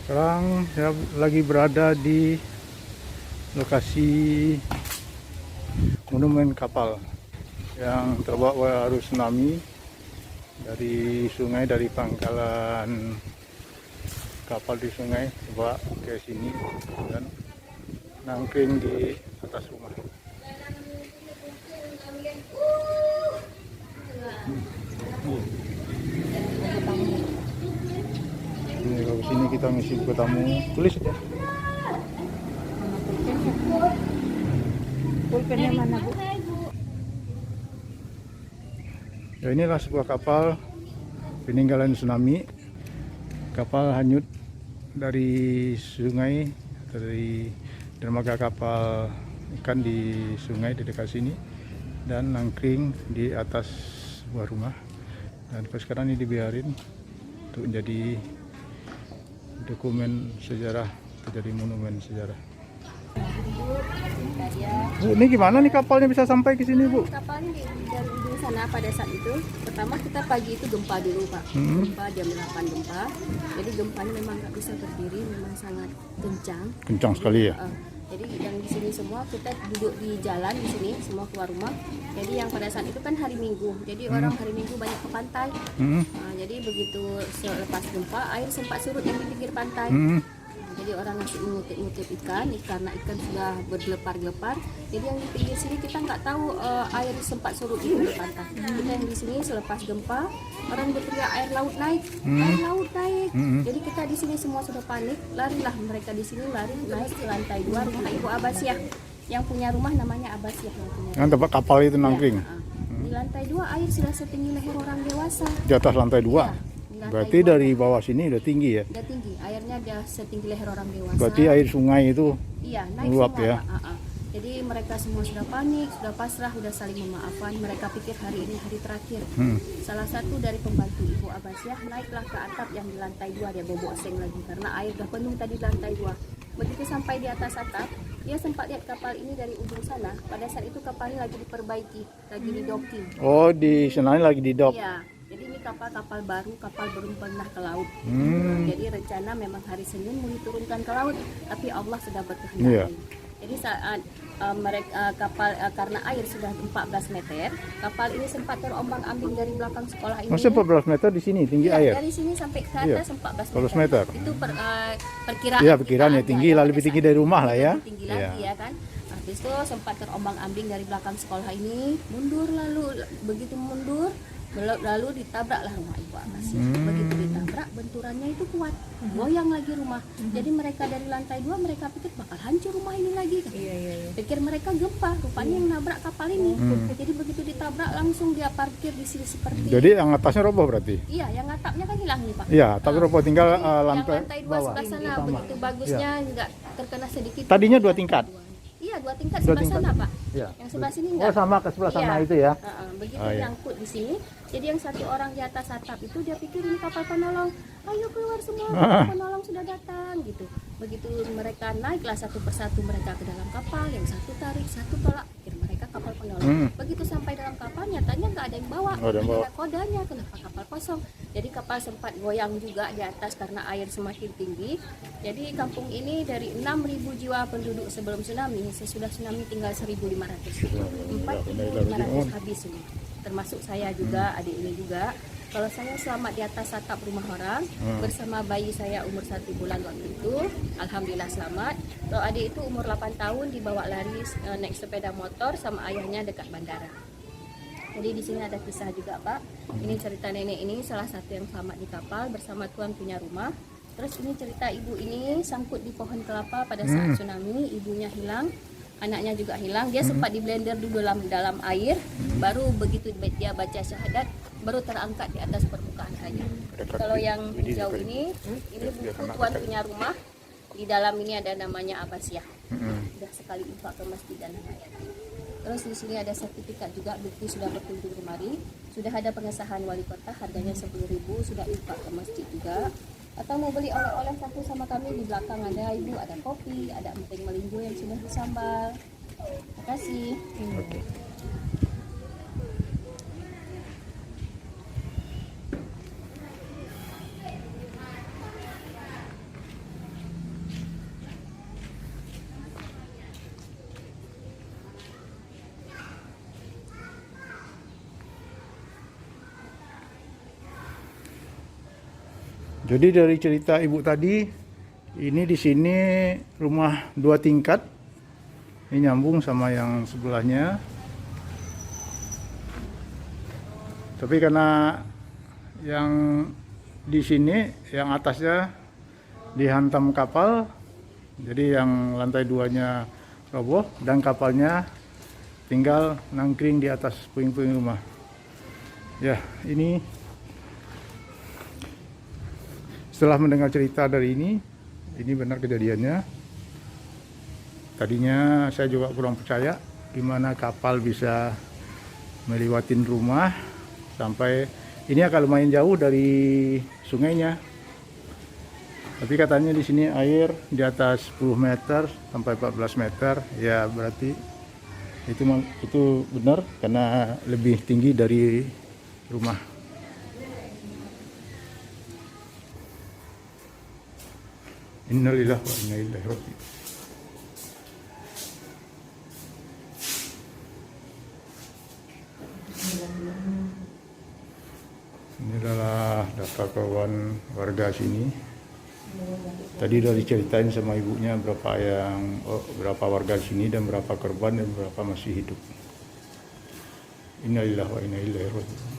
Sekarang saya lagi berada di lokasi monumen kapal yang terbawa arus tsunami dari sungai, dari pangkalan kapal di sungai coba ke sini dan nangkring di atas rumah. Ini kalau sini kita ngisi buku tamu, tulis ya. Pulpennya mana, Bu? Ya, inilah sebuah kapal peninggalan tsunami. Kapal hanyut dari sungai, dari dermaga kapal ikan di sungai di dekat sini dan nangkring di atas sebuah rumah. Dan sekarang ini dibiarin untuk menjadi dokumen sejarah, menjadi monumen sejarah. Bu, ini gimana nih kapalnya bisa sampai ke sini, Bu? Kapalnya dari ujung sana pada saat itu. Pertama kita pagi itu gempa dulu, Pak. Gempa jam 8 gempa. Jadi gempanya memang nggak bisa berdiri, memang sangat kencang. Kencang sekali ya. Jadi yang di sini semua kita duduk di jalan di sini, semua keluar rumah. Jadi yang pada saat itu kan hari Minggu. Jadi orang hari Minggu banyak ke pantai. Jadi begitu selepas gempa air sempat surut yang di pinggir pantai. Jadi orang masih mengutip ikan karena ikan sudah bergelepar-gelepar. Jadi yang di pinggir sini kita nggak tahu air sempat surut di pinggir pantai. Kita yang di sini selepas gempa orang berteriak air laut naik, air laut naik. Jadi kita di sini semua sudah panik, larilah mereka di sini lari naik ke lantai 2 rumah Ibu Abasyah. Yang punya rumah namanya Abasyah yang punya. Yang tempat kapal itu nangkring. Di lantai 2 air sudah setinggi leher orang dewasa. Di atas lantai 2. Ya. Berarti dari bawah sini udah tinggi ya? Udah tinggi, airnya udah setinggi leher orang dewasa. Berarti air sungai itu iya, naik meluap semua, ya? Pak. Jadi mereka semua sudah panik, sudah pasrah, sudah saling memaafkan. Mereka pikir hari ini hari terakhir. Salah satu dari pembantu Ibu Abasyah naiklah ke atap yang di lantai 2, dia bobok seng lagi karena air udah penuh tadi di lantai 2. Begitu sampai di atas atap, dia sempat lihat kapal ini dari ujung sana. Pada saat itu kapalnya lagi diperbaiki, lagi di docking. Oh, di sana lagi di dock. Iya. Jadi ini kapal baru, kapal belum pernah ke laut. Jadi rencana memang hari Senin mau diturunkan ke laut, tapi Allah sudah berkehendak. Iya. Jadi saat mereka kapal karena air sudah 14 meter, kapal ini sempat terombang-ambing dari belakang sekolah ini. Masih 14 meter di sini tinggi Iya, air. dari sini sampai ke Iya, atas 14 14 meter. Itu perkiraan. Iya, perkiraan ya kita tinggi aja, lah, lebih tinggi dari rumah lah ya. lebih tinggi lagi ya kan. Habis itu sempat terombang-ambing dari belakang sekolah ini, mundur lalu begitu mundur lalu ditabraklah rumah Ibu Abasyah. Begitu ditabrak benturannya itu kuat, goyang lagi rumah. Jadi mereka dari lantai 2 mereka pikir bakal hancur rumah ini lagi kan. Pikir mereka gempa, rupanya yang nabrak kapal ini. Jadi begitu ditabrak langsung dia parkir di sini seperti. Jadi yang atasnya roboh berarti? Iya, yang atapnya kan hilang nih, Pak. Iya, tapi roboh tinggal Yang lantai 2 bawah. sebelah sana begitu bagusnya nggak terkena sedikit. Tadinya 2 tingkat. Iya, 2 tingkat 2 sebelah tingkat. sana, Pak. Iya. Yang sebelah sini Oh, enggak. sama ke sebelah sana Iya. itu ya. Begitu Oh, iya. nyangkut di sini. Jadi yang satu orang di atas atap itu dia pikir ini kapal penolong. Ayo keluar semua, kapal penolong sudah datang gitu. Begitu mereka naiklah satu persatu mereka ke dalam kapal, yang satu tarik, satu tolak. Pikir mereka kapal penolong. Begitu sampai dalam kapal nyatanya nggak ada yang bawa. Nggak ada yang bawa. Ada kodanya, kenapa kapal kosong. Jadi kapal sempat goyang juga di atas karena air semakin tinggi. Jadi kampung ini dari 6.000 jiwa penduduk sebelum tsunami, sesudah tsunami tinggal 1.500. 4.500 habis ini. Termasuk saya juga, adik ini juga. Kalau saya selamat di atas atap rumah orang bersama bayi saya umur 1 bulan waktu itu, alhamdulillah selamat. Kalau adik itu umur 8 tahun dibawa lari naik sepeda motor sama ayahnya dekat bandara. Jadi di sini ada kisah juga, Pak. Ini cerita nenek ini salah satu yang selamat di kapal bersama tuan punya rumah. Terus ini cerita ibu ini sangkut di pohon kelapa pada saat tsunami, ibunya hilang. Anaknya juga hilang, dia sempat di blender dulu dalam air, baru begitu dia baca syahadat, baru terangkat di atas permukaan air. Kalau yang hijau ini buku tuan punya rumah, di dalam ini ada namanya Abasyah. Sudah sekali infak ke masjid dan hayat. Terus di sini ada sertifikat juga, bukti sudah berkunjung kemari, sudah ada pengesahan wali kota, harganya 10.000, sudah infak ke masjid juga. Atau mau beli oleh-oleh satu sama kami, di belakang ada ibu, ada kopi, ada emping melinjo yang sudah disambal. Terima kasih. Jadi dari cerita ibu tadi, ini di sini rumah 2 tingkat. Ini nyambung sama yang sebelahnya. Tapi karena yang di sini, yang atasnya dihantam kapal, jadi yang lantai 2-nya roboh dan kapalnya tinggal nangkring di atas puing-puing rumah. Ya, ini setelah mendengar cerita dari ini benar kejadiannya. Tadinya saya juga kurang percaya gimana kapal bisa melewatin rumah sampai ini akan lumayan jauh dari sungainya. Tapi katanya di sini air di atas 10 meter sampai 14 meter, ya berarti itu benar karena lebih tinggi dari rumah. Innalillahi wa inna ilaihi raji'un. Ini adalah data kawan warga sini. Tadi udah diceritain sama ibunya berapa warga sini dan berapa korban dan berapa masih hidup. Innalillahi wa inna ilaihi raji'un.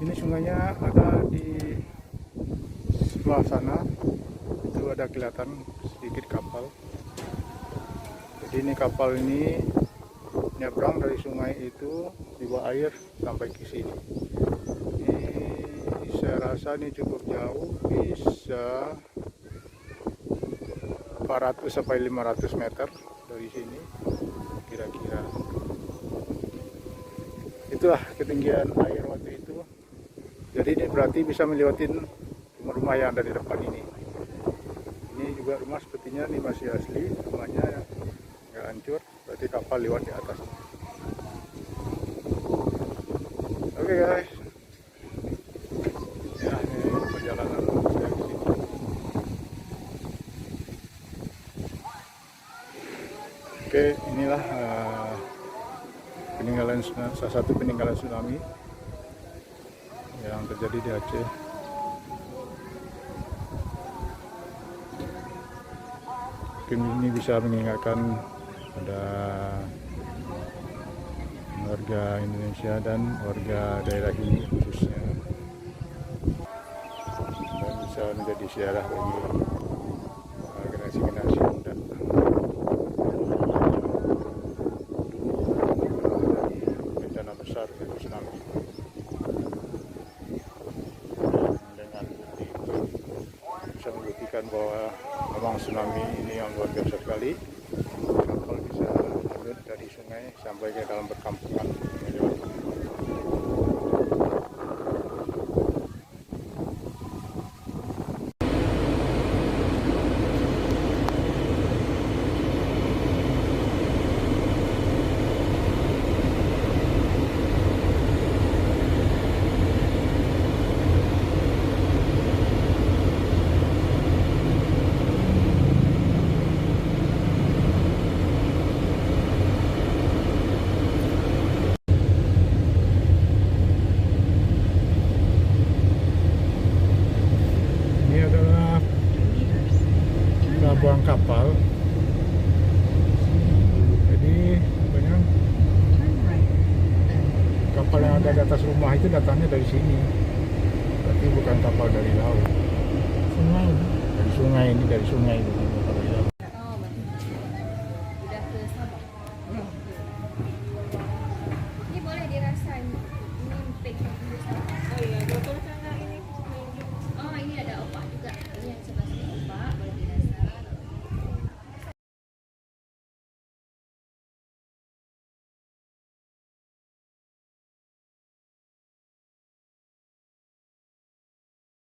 Ini sungainya ada di sebelah sana, itu ada kelihatan sedikit kapal. Jadi ini kapal ini nyebrang dari sungai itu di bawah air sampai ke sini. Ini saya rasa ini cukup jauh, bisa 400 sampai 500 meter dari sini kira-kira. Itulah ketinggian air waktu itu. Jadi ini berarti bisa melewatin rumah-rumah yang ada di depan ini. Ini juga rumah sepertinya ini masih asli, rumahnya nggak hancur, berarti kapal lewat di atas. Oke guys, ya ini perjalanan saya ke sini. Oke, inilah salah satu peninggalan tsunami yang terjadi di Aceh. Mungkin ini bisa mengingatkan pada warga Indonesia dan warga daerah ini khususnya, dan bisa menjadi sejarah bagi generasi-generasi muda. Bencana besar yaitu tsunami. Bisa membuktikan bahwa memang tsunami ini yang luar biasa sekali. Kapal bisa hanyut dari sungai sampai ke dalam perkampungan. Buang kapal. Jadi banyak kapal yang ada di atas rumah itu datangnya dari sini. Berarti bukan kapal dari laut. Sungai. Dari sungai, ini dari sungai.